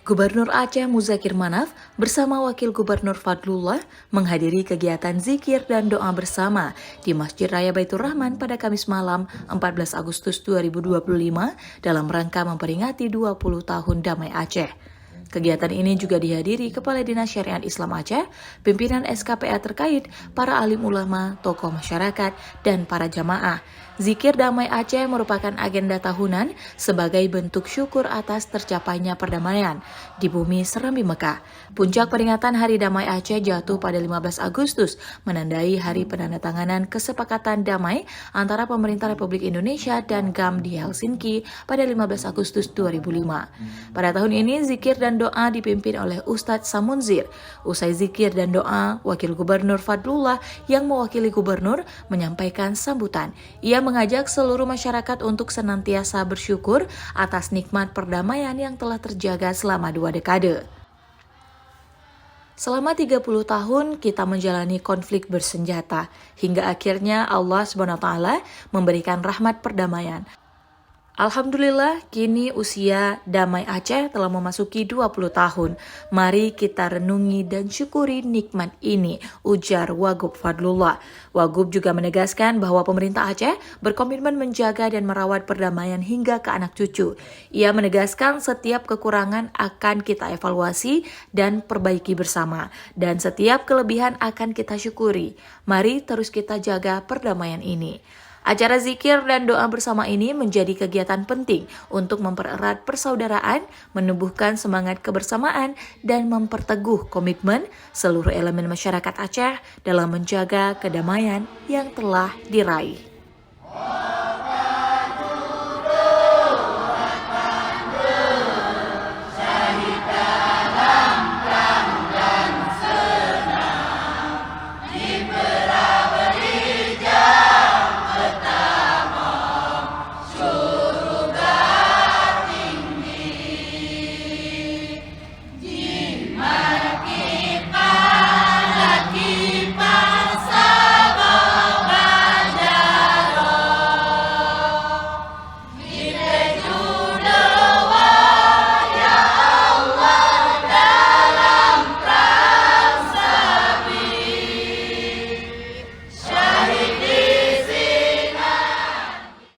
Gubernur Aceh Muzakir Manaf bersama Wakil Gubernur Fadlullah menghadiri kegiatan zikir dan doa bersama di Masjid Raya Baitur Rahman pada Kamis malam 14 Agustus 2025 dalam rangka memperingati 20 tahun Damai Aceh. Kegiatan ini juga dihadiri Kepala Dinas Syariat Islam Aceh, pimpinan SKPA terkait, para alim ulama, tokoh masyarakat, dan para jamaah. Zikir Damai Aceh merupakan agenda tahunan sebagai bentuk syukur atas tercapainya perdamaian di bumi Serambi Mekah. Puncak peringatan Hari Damai Aceh jatuh pada 15 Agustus, menandai hari penandatanganan kesepakatan damai antara pemerintah Republik Indonesia dan GAM di Helsinki pada 15 Agustus 2005. Pada tahun ini, zikir dan doa dipimpin oleh Ustadz Samunzir. Usai zikir dan doa, Wakil Gubernur Fadlullah yang mewakili Gubernur menyampaikan sambutan. Ia mengajak seluruh masyarakat untuk senantiasa bersyukur atas nikmat perdamaian yang telah terjaga selama 2 dekade. Selama 30 tahun kita menjalani konflik bersenjata, hingga akhirnya Allah SWT memberikan rahmat perdamaian. Alhamdulillah, kini usia Damai Aceh telah memasuki 20 tahun. Mari kita renungi dan syukuri nikmat ini, ujar Wagub Fadlullah. Wagub juga menegaskan bahwa pemerintah Aceh berkomitmen menjaga dan merawat perdamaian hingga ke anak cucu. Ia menegaskan setiap kekurangan akan kita evaluasi dan perbaiki bersama, dan setiap kelebihan akan kita syukuri. Mari terus kita jaga perdamaian ini. Acara zikir dan doa bersama ini menjadi kegiatan penting untuk mempererat persaudaraan, menumbuhkan semangat kebersamaan, dan memperteguh komitmen seluruh elemen masyarakat Aceh dalam menjaga kedamaian yang telah diraih.